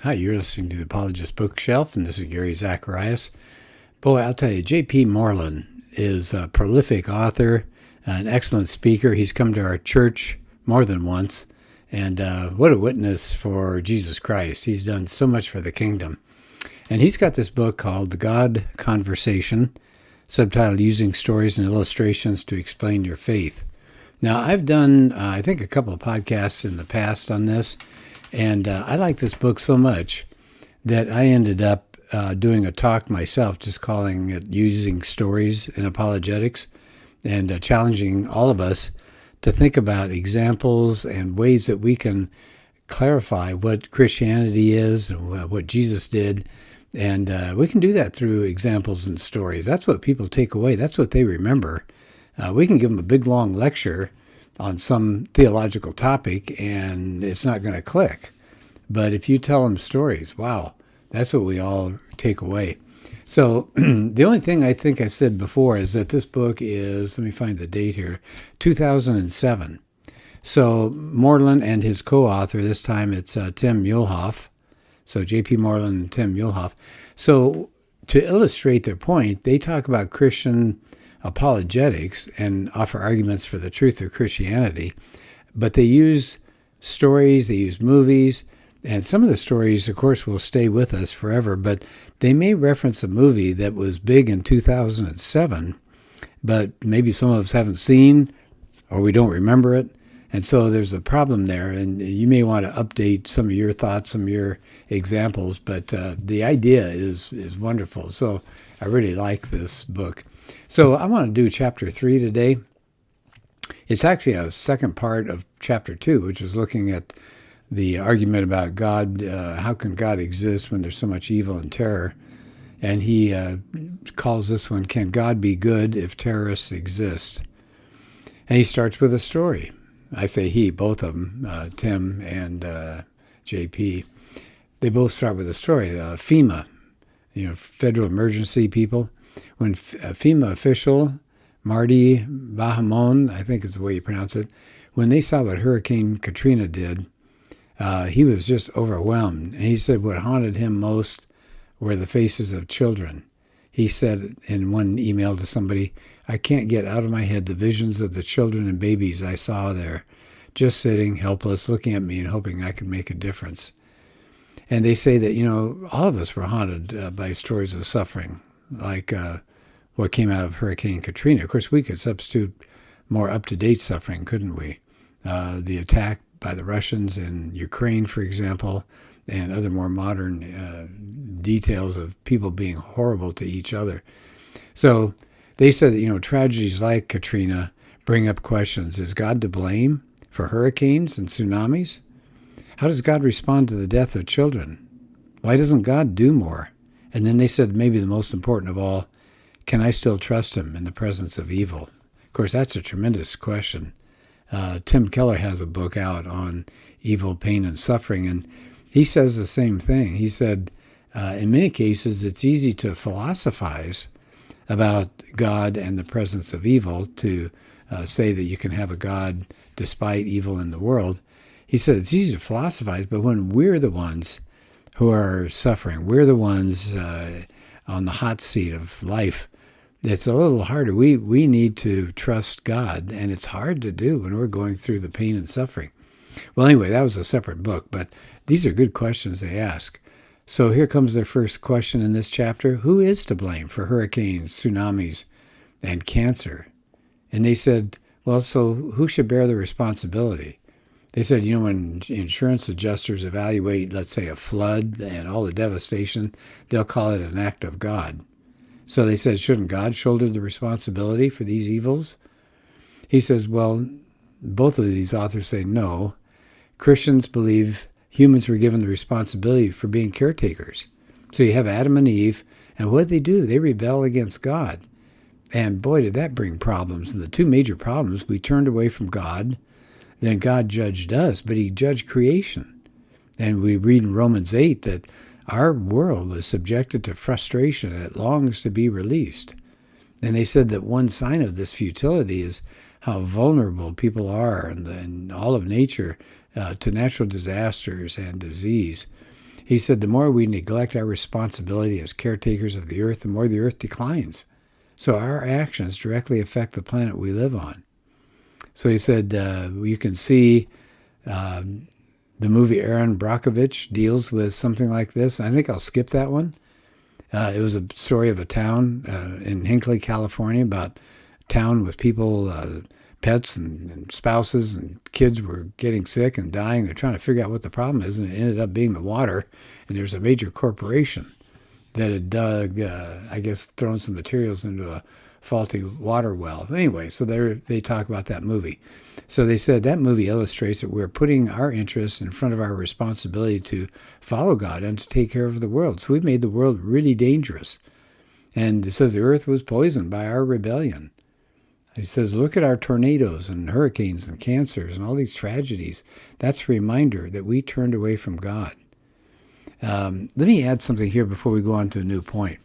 Hi, you're listening to the Apologist Bookshelf, and this is Gary Zacharias. Boy, I'll tell you, J.P. Moreland is a prolific author, an excellent speaker. He's come to our church more than once, and what a witness for Jesus Christ. He's done so much for the kingdom. And he's got this book called The God Conversation, subtitled Using Stories and Illustrations to Explain Your Faith. Now, I've done, I think, a couple of podcasts in the past on this, and I like this book so much that I ended up doing a talk myself, just calling it Using Stories in Apologetics, and challenging all of us to think about examples and ways that we can clarify what Christianity is and what Jesus did. And we can do that through examples and stories. That's what people take away. That's what they remember. We can give them a big, long lecture on some theological topic, and it's not going to click. But if you tell them stories, wow, that's what we all take away. So the only thing I think I said before is that this book is, let me find the date here, 2007. So Moreland and his co-author, this time it's Tim Muehlhoff. So J.P. Moreland and Tim Muehlhoff. So to illustrate their point, they talk about Christian apologetics and offer arguments for the truth of Christianity, but they use stories, they use movies, and some of the stories, of course, will stay with us forever, but they may reference a movie that was big in 2007, but maybe some of us haven't seen or we don't remember it. And so there's a problem there, and you may want to update some of your thoughts, some of your examples, but the idea is wonderful. So I really like this book. So I want to do chapter 3 today. It's actually a second part of chapter 2, which is looking at the argument about God. How can God exist when there's so much evil and terror? And he calls this one, Can God Be Good If Terrorists Exist? And he starts with a story. I say he, both of them, Tim and JP. They both start with a story. FEMA, federal emergency people. When FEMA official Marty Bahamon, I think is the way you pronounce it, when they saw what Hurricane Katrina did, he was just overwhelmed. And he said what haunted him most were the faces of children. He said in one email to somebody, I can't get out of my head the visions of the children and babies I saw there, just sitting helpless, looking at me and hoping I could make a difference. And they say that, all of us were haunted by stories of suffering, like what came out of Hurricane Katrina. Of course, we could substitute more up-to-date suffering, couldn't we? The attack by the Russians in Ukraine, for example, and other more modern details of people being horrible to each other. So they said that, tragedies like Katrina bring up questions. Is God to blame for hurricanes and tsunamis? How does God respond to the death of children? Why doesn't God do more? And then they said maybe the most important of all, can I still trust him in the presence of evil? Of course, that's a tremendous question. Tim Keller has a book out on evil, pain, and suffering, and he says the same thing. He said, in many cases, it's easy to philosophize about God and the presence of evil, to say that you can have a God despite evil in the world. He said it's easy to philosophize, but when we're the ones who are suffering, we're the ones on the hot seat of life, it's a little harder. We need to trust God, and it's hard to do when we're going through the pain and suffering. Well, anyway, that was a separate book, but these are good questions they ask. So here comes their first question in this chapter. Who is to blame for hurricanes, tsunamis, and cancer? And they said, well, so who should bear the responsibility? They said, when insurance adjusters evaluate, let's say, a flood and all the devastation, they'll call it an act of God. So they said, shouldn't God shoulder the responsibility for these evils? He says, well, both of these authors say no. Christians believe humans were given the responsibility for being caretakers. So you have Adam and Eve, and what did they do? They rebel against God. And boy, did that bring problems. And the two major problems, we turned away from God, then God judged us, but he judged creation. And we read in Romans 8 that our world was subjected to frustration and it longs to be released. And they said that one sign of this futility is how vulnerable people are and all of nature to natural disasters and disease. He said, the more we neglect our responsibility as caretakers of the earth, the more the earth declines. So our actions directly affect the planet we live on. So he said, you can see the movie Aaron Brockovich deals with something like this. I think I'll skip that one. It was a story of a town in Hinckley, California, about a town with people, pets and spouses, and kids were getting sick and dying. They're trying to figure out what the problem is, and it ended up being the water. And there's a major corporation that had dug, I guess, thrown some materials into a faulty water well. Anyway, so they talk about that movie. So they said that movie illustrates that we're putting our interests in front of our responsibility to follow God and to take care of the world. So we've made the world really dangerous. And it says the earth was poisoned by our rebellion. He says, look at our tornadoes and hurricanes and cancers and all these tragedies. That's a reminder that we turned away from God. Let me add something here before we go on to a new point.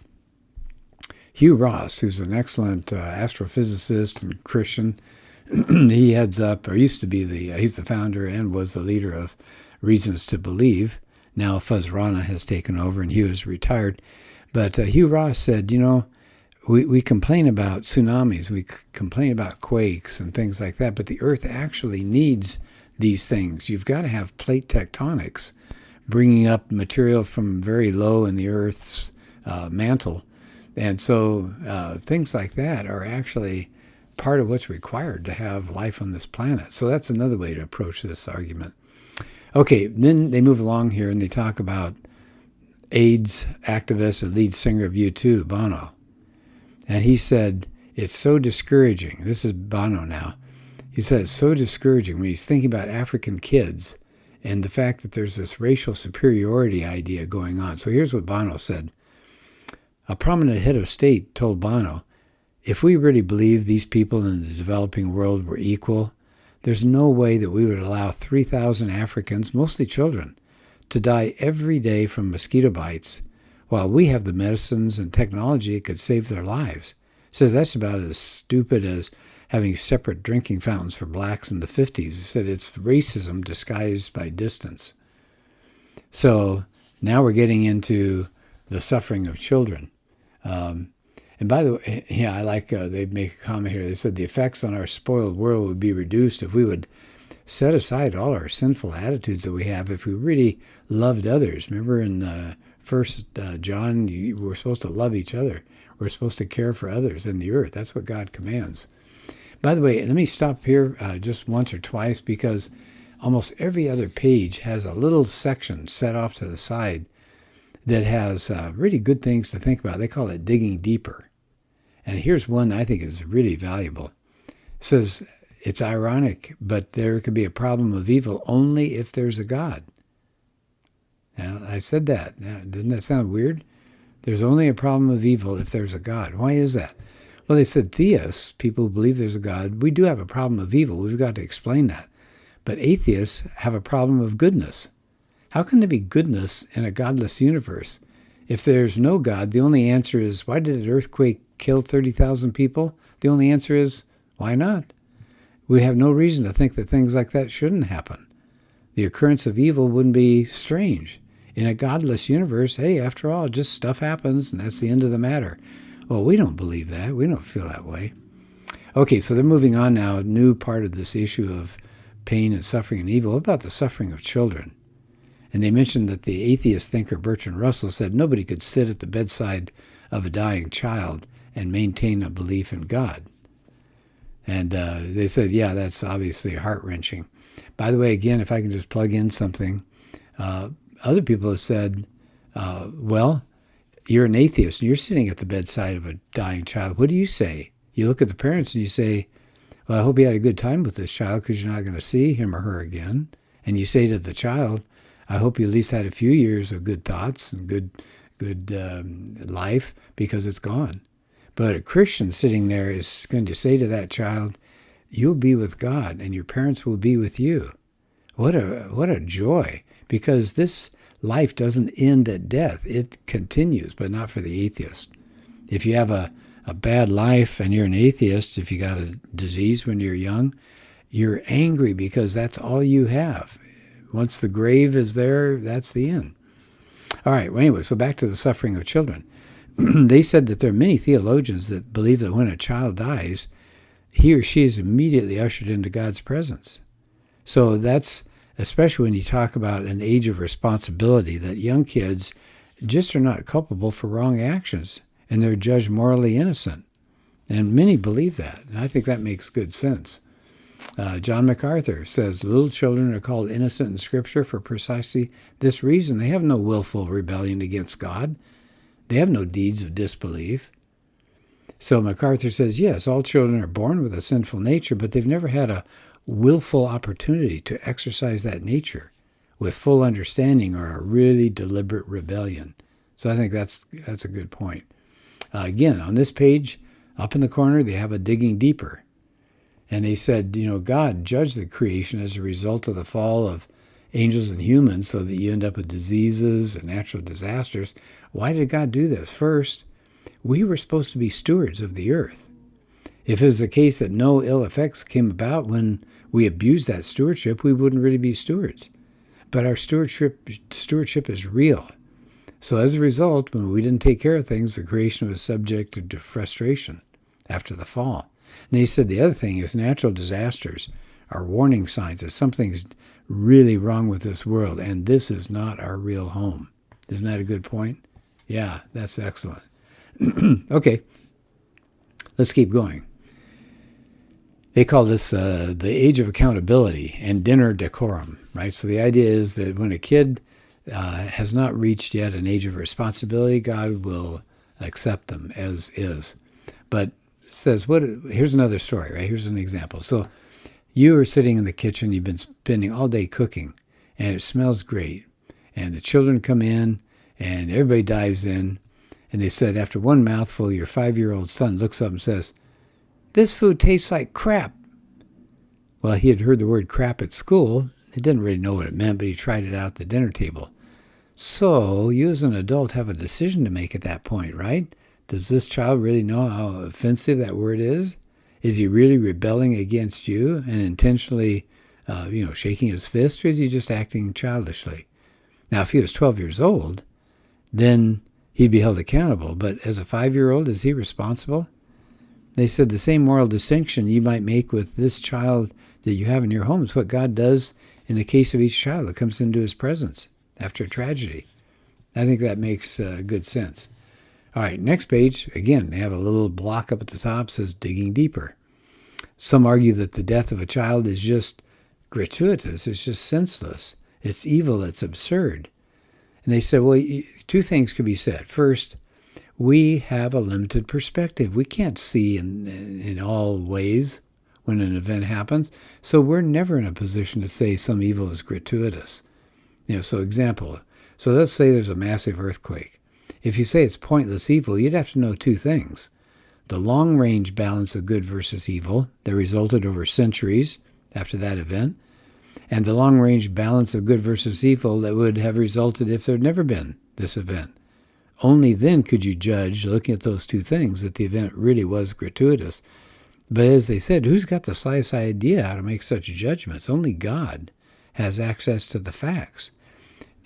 Hugh Ross, who's an excellent astrophysicist and Christian, he heads up, or used to be he's the founder and was the leader of Reasons to Believe. Now Fuzz Rana has taken over and Hugh is retired. But Hugh Ross said, we complain about tsunamis, we complain about quakes and things like that, but the earth actually needs these things. You've got to have plate tectonics, bringing up material from very low in the earth's mantle. And so things like that are actually part of what's required to have life on this planet. So that's another way to approach this argument. Okay, then they move along here and they talk about AIDS activist and lead singer of U2, Bono. And he said, it's so discouraging. This is Bono now. He said, it's so discouraging when he's thinking about African kids and the fact that there's this racial superiority idea going on. So here's what Bono said. A prominent head of state told Bono, if we really believed these people in the developing world were equal, there's no way that we would allow 3,000 Africans, mostly children, to die every day from mosquito bites, while we have the medicines and technology that could save their lives. Says that's about as stupid as having separate drinking fountains for blacks in the 50s. He said it's racism disguised by distance. So now we're getting into the suffering of children. And by the way, I like they make a comment here. They said the effects on our spoiled world would be reduced if we would set aside all our sinful attitudes that we have if we really loved others. Remember in 1 John, we're supposed to love each other. We're supposed to care for others in the earth. That's what God commands. By the way, let me stop here just once or twice because almost every other page has a little section set off to the side that has really good things to think about. They call it digging deeper. And here's one I think is really valuable. It says, it's ironic, but there could be a problem of evil only if there's a God. Now, I said that. Now, doesn't that sound weird? There's only a problem of evil if there's a God. Why is that? Well, they said theists, people who believe there's a God, we do have a problem of evil. We've got to explain that. But atheists have a problem of goodness. How can there be goodness in a godless universe? If there's no God, the only answer is, why did an earthquake kill 30,000 people? The only answer is, why not? We have no reason to think that things like that shouldn't happen. The occurrence of evil wouldn't be strange. In a godless universe, hey, after all, just stuff happens, and that's the end of the matter. Well, we don't believe that. We don't feel that way. Okay, so they're moving on now, a new part of this issue of pain and suffering and evil. What about the suffering of children? And they mentioned that the atheist thinker Bertrand Russell said nobody could sit at the bedside of a dying child and maintain a belief in God. And they said, yeah, that's obviously heart-wrenching. By the way, again, if I can just plug in something, other people have said, well, you're an atheist and you're sitting at the bedside of a dying child. What do you say? You look at the parents and you say, well, I hope you had a good time with this child because you're not going to see him or her again. And you say to the child, I hope you at least had a few years of good thoughts and good life because it's gone. But a Christian sitting there is going to say to that child, you'll be with God and your parents will be with you. What a joy, because this life doesn't end at death. It continues, but not for the atheist. If you have a bad life and you're an atheist, if you got a disease when you're young, you're angry because that's all you have. Once the grave is there, that's the end. All right, well, anyway, so back to the suffering of children. They said that there are many theologians that believe that when a child dies, he or she is immediately ushered into God's presence. So that's, especially when you talk about an age of responsibility, that young kids just are not culpable for wrong actions, and they're judged morally innocent. And many believe that, and I think that makes good sense. John MacArthur says, little children are called innocent in Scripture for precisely this reason. They have no willful rebellion against God. They have no deeds of disbelief. So MacArthur says, yes, all children are born with a sinful nature, but they've never had a willful opportunity to exercise that nature with full understanding or a really deliberate rebellion. So I think that's a good point. Again, on this page, up in the corner, they have a digging deeper. And they said, God judged the creation as a result of the fall of angels and humans so that you end up with diseases and natural disasters. Why did God do this? First, we were supposed to be stewards of the earth. If it was the case that no ill effects came about when we abused that stewardship, we wouldn't really be stewards. But our stewardship is real. So as a result, when we didn't take care of things, the creation was subjected to frustration after the fall. And they said the other thing is natural disasters are warning signs that something's really wrong with this world, and this is not our real home. Isn't that a good point? Yeah, that's excellent. Okay, let's keep going. They call this the age of accountability and dinner decorum, right? So the idea is that when a kid has not reached yet an age of responsibility, God will accept them as is. But it says, here's another story, right? Here's an example. So you are sitting in the kitchen, you've been spending all day cooking, and it smells great. And the children come in, and everybody dives in. And they said, after one mouthful, your 5-year-old son looks up and says, "This food tastes like crap." Well, he had heard the word crap at school. He didn't really know what it meant, but he tried it out at the dinner table. So you as an adult have a decision to make at that point, right? Does this child really know how offensive that word is? Is he really rebelling against you and intentionally, shaking his fist, or is he just acting childishly? Now, if he was 12 years old, then he'd be held accountable. But as a 5-year-old, is he responsible? They said the same moral distinction you might make with this child that you have in your home is what God does in the case of each child that comes into his presence after a tragedy. I think that makes good sense. All right, next page. Again, they have a little block up at the top that says digging deeper. Some argue that the death of a child is just gratuitous. It's just senseless. It's evil. It's absurd. And they said, well, two things could be said. First, we have a limited perspective. We can't see in all ways when an event happens. So we're never in a position to say some evil is gratuitous. So example, so let's say there's a massive earthquake. If you say it's pointless evil, you'd have to know two things. The long-range balance of good versus evil that resulted over centuries after that event, and the long-range balance of good versus evil that would have resulted if there had never been this event. Only then could you judge, looking at those two things, that the event really was gratuitous. But as they said, who's got the slightest idea how to make such judgments? Only God has access to the facts.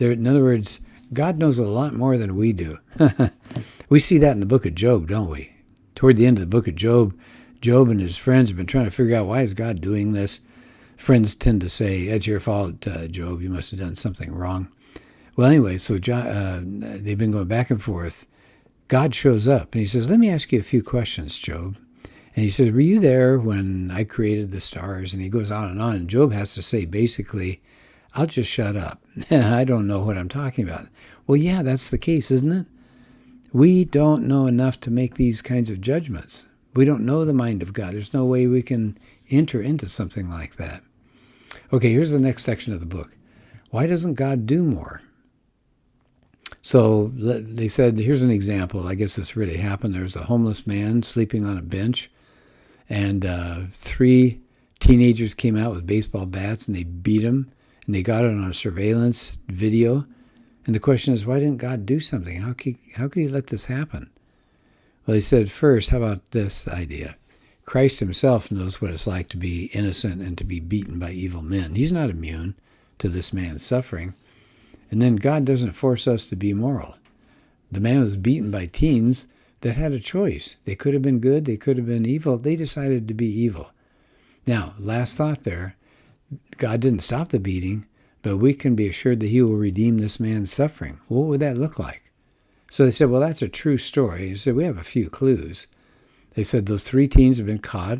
In other words, God knows a lot more than we do. We see that in the book of Job, don't we? Toward the end of the book of Job, Job and his friends have been trying to figure out, why is God doing this? Friends tend to say, it's your fault, Job. You must have done something wrong. Well, anyway, so they've been going back and forth. God shows up, and he says, let me ask you a few questions, Job. And he says, were you there when I created the stars? And he goes on, and Job has to say, basically, I'll just shut up. I don't know what I'm talking about. Well, yeah, that's the case, isn't it? We don't know enough to make these kinds of judgments. We don't know the mind of God. There's no way we can enter into something like that. Okay, here's the next section of the book. Why doesn't God do more? So they said, here's an example. I guess this really happened. There was a homeless man sleeping on a bench, and 3 teenagers came out with baseball bats, and they beat him, and they got it on a surveillance video. And the question is, why didn't God do something? How could he let this happen? Well, he said, first, how about this idea? Christ himself knows what it's like to be innocent and to be beaten by evil men. He's not immune to this man's suffering. And then God doesn't force us to be moral. The man was beaten by teens that had a choice. They could have been good, they could have been evil. They decided to be evil. Now, last thought there, God didn't stop the beating, but we can be assured that he will redeem this man's suffering. What would that look like? So they said, well, that's a true story. He said, we have a few clues. They said those 3 teens have been caught,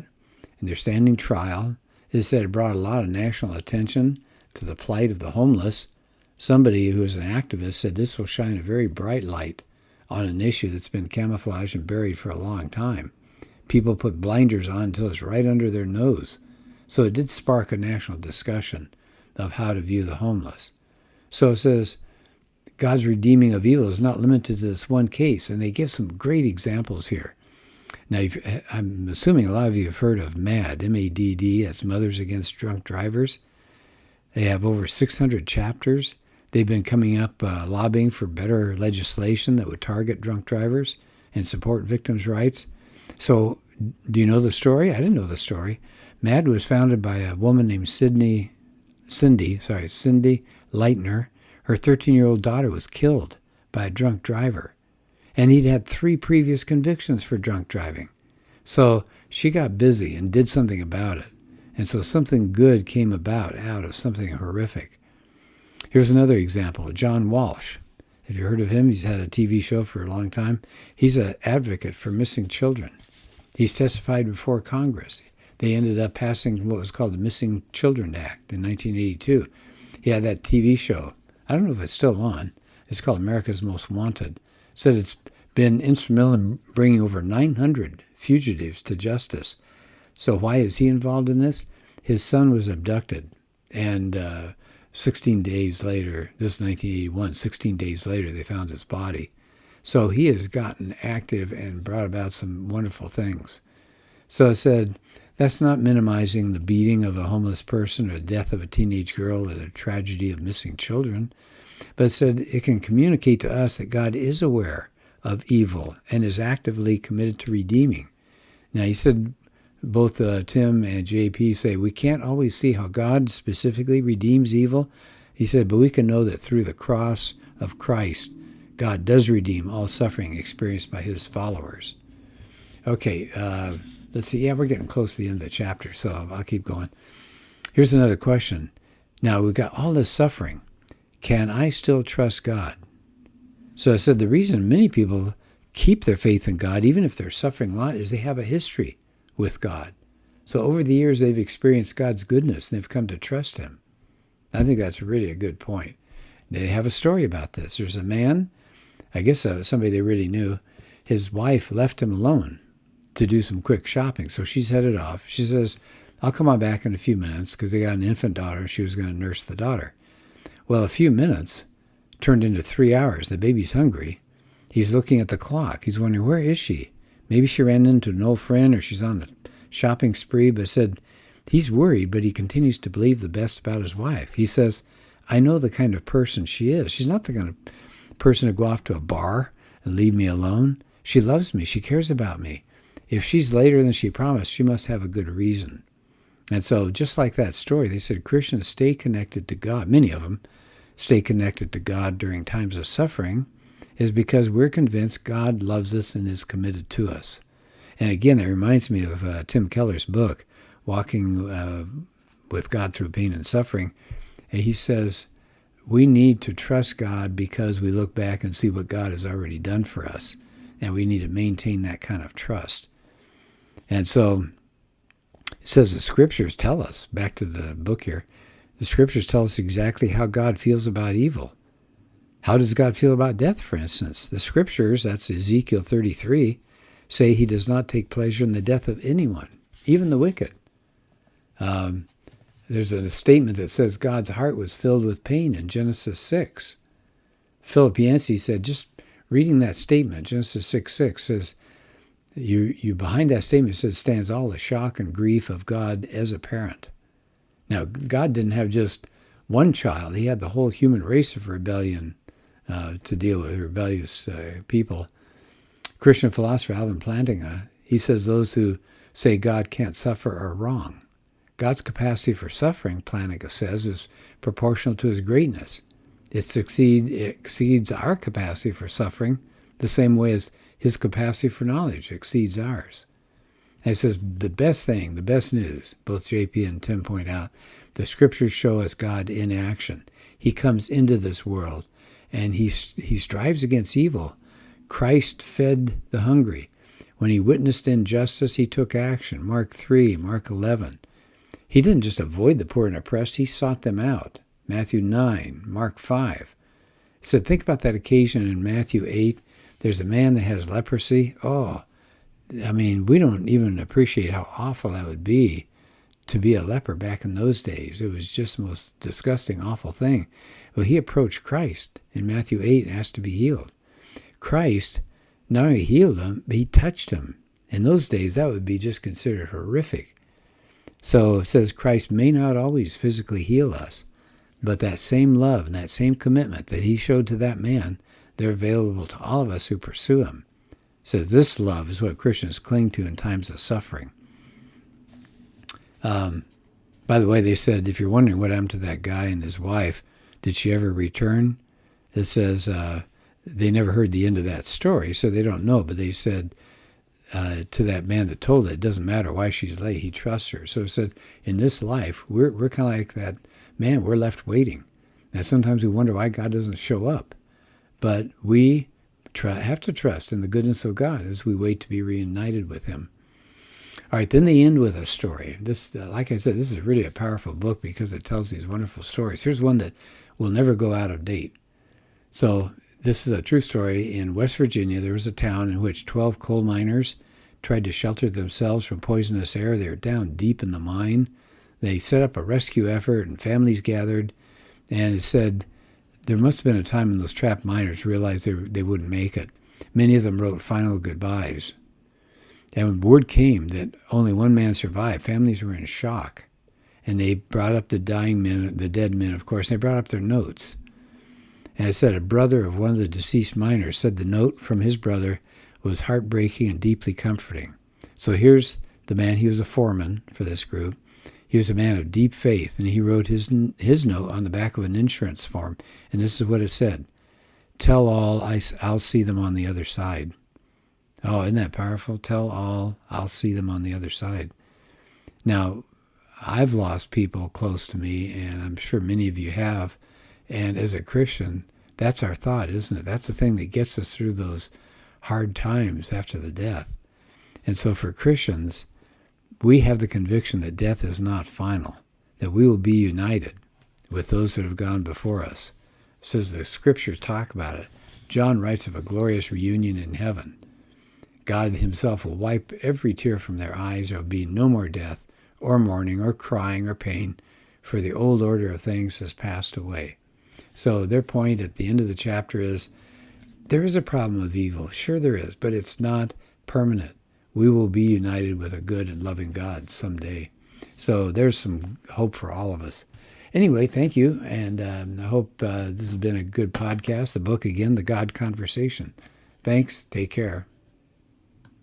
and they're standing trial. They said it brought a lot of national attention to the plight of the homeless. Somebody who is an activist said this will shine a very bright light on an issue that's been camouflaged and buried for a long time. People put blinders on until it's right under their nose. So it did spark a national discussion of how to view the homeless. So it says God's redeeming of evil is not limited to this one case, and they give some great examples here. Now, I'm assuming a lot of you have heard of MADD, M-A-D-D, that's Mothers Against Drunk Drivers. They have over 600 chapters. They've been coming up lobbying for better legislation that would target drunk drivers and support victims' rights. So, do you know the story? I didn't know the story. MADD was founded by a woman named Cindy Leitner. Her 13-year-old daughter was killed by a drunk driver. And he'd had 3 previous convictions for drunk driving. So she got busy and did something about it. And so something good came out of something horrific. Here's another example, John Walsh. Have you heard of him? He's had a TV show for a long time. He's an advocate for missing children. He's testified before Congress. They ended up passing what was called the Missing Children Act in 1982. He had that TV show. I don't know if it's still on. It's called America's Most Wanted. Said it's been instrumental in bringing over 900 fugitives to justice. So why is he involved in this? His son was abducted, and 16 days later, this is 1981, 16 days later, they found his body. So he has gotten active and brought about some wonderful things. So I said, that's not minimizing the beating of a homeless person or the death of a teenage girl or the tragedy of missing children, but it said it can communicate to us that God is aware of evil and is actively committed to redeeming. Now, he said, both Tim and JP say, we can't always see how God specifically redeems evil. He said, but we can know that through the cross of Christ, God does redeem all suffering experienced by his followers. Okay, let's see. Yeah, we're getting close to the end of the chapter, so I'll keep going. Here's another question. Now, we've got all this suffering. Can I still trust God? So I said the reason many people keep their faith in God, even if they're suffering a lot, is they have a history with God. So over the years, they've experienced God's goodness, and they've come to trust him. I think that's really a good point. They have a story about this. There's a man, I guess somebody they really knew, his wife left him alone to do some quick shopping. So she's headed off. She says, I'll come on back in a few minutes, because they got an infant daughter. She was going to nurse the daughter. Well, a few minutes turned into 3 hours. The baby's hungry. He's looking at the clock. He's wondering, where is she? Maybe she ran into an old friend or she's on a shopping spree, but said he's worried, but he continues to believe the best about his wife. He says, I know the kind of person she is. She's not the kind of person to go off to a bar and leave me alone. She loves me. She cares about me. If she's later than she promised, she must have a good reason. And so just like that story, they said Christians stay connected to God. Many of them stay connected to God during times of suffering is because we're convinced God loves us and is committed to us. And again, that reminds me of Tim Keller's book, Walking with God Through Pain and Suffering. And he says, we need to trust God because we look back and see what God has already done for us. And we need to maintain that kind of trust. And so it says the scriptures tell us, back to the book here, the scriptures tell us exactly how God feels about evil. How does God feel about death, for instance? The scriptures, that's Ezekiel 33, say he does not take pleasure in the death of anyone, even the wicked. There's a statement that says God's heart was filled with pain in Genesis 6. Philip Yancey said, just reading that statement, Genesis 6:6 says, you behind that statement says stands all the shock and grief of God as a parent. Now, God didn't have just one child. He had the whole human race of rebellion to deal with, rebellious people. Christian philosopher Alvin Plantinga, he says those who say God can't suffer are wrong. God's capacity for suffering, Plantinga says, is proportional to his greatness. It exceeds our capacity for suffering the same way as his capacity for knowledge exceeds ours. And it says the best thing, the best news, both JP and Tim point out, the scriptures show us God in action. He comes into this world and he strives against evil. Christ fed the hungry. When he witnessed injustice, he took action. Mark 3, Mark 11. He didn't just avoid the poor and oppressed, he sought them out. Matthew 9, Mark 5. So think about that occasion in Matthew 8. There's a man that has leprosy. Oh, I mean, we don't even appreciate how awful that would be to be a leper back in those days. It was just the most disgusting, awful thing. Well, he approached Christ in Matthew 8 and asked to be healed. Christ not only healed him, but he touched him. In those days, that would be just considered horrific. So it says Christ may not always physically heal us, but that same love and that same commitment that he showed to that man, they're available to all of us who pursue him. It says this love is what Christians cling to in times of suffering. By the way, they said, if you're wondering what happened to that guy and his wife, did she ever return? It says they never heard the end of that story, so they don't know, but they said to that man that told it doesn't matter why she's late, he trusts her. So it said, in this life, we're kind of like that man, we're left waiting. Now, sometimes we wonder why God doesn't show up, but we have to trust in the goodness of God as we wait to be reunited with him. All right, then they end with a story. This, like I said, this is really a powerful book because it tells these wonderful stories. Here's one that will never go out of date. So this is a true story. In West Virginia, there was a town in which 12 coal miners tried to shelter themselves from poisonous air. They were down deep in the mine. They set up a rescue effort, and families gathered. And it said there must have been a time when those trapped miners realized they wouldn't make it. Many of them wrote final goodbyes. And when word came that only one man survived, families were in shock. And they brought up the dying men, the dead men, of course, and they brought up their notes. And it said a brother of one of the deceased miners said the note from his brother was heartbreaking and deeply comforting. So here's the man, he was a foreman for this group. He was a man of deep faith, and he wrote his note on the back of an insurance form. And this is what it said: tell all, I'll see them on the other side. Oh, isn't that powerful? Tell all, I'll see them on the other side. Now, I've lost people close to me, and I'm sure many of you have. And as a Christian, that's our thought, isn't it? That's the thing that gets us through those hard times after the death. And so for Christians, we have the conviction that death is not final, that we will be united with those that have gone before us. It says the scriptures talk about it. John writes of a glorious reunion in heaven. God himself will wipe every tear from their eyes. There will be no more death or mourning or crying or pain, for the old order of things has passed away. So their point at the end of the chapter is, there is a problem of evil. Sure there is, but it's not permanent. We will be united with a good and loving God someday. So there's some hope for all of us. Anyway, thank you, and I hope this has been a good podcast. The book, again, The God Conversation. Thanks. Take care.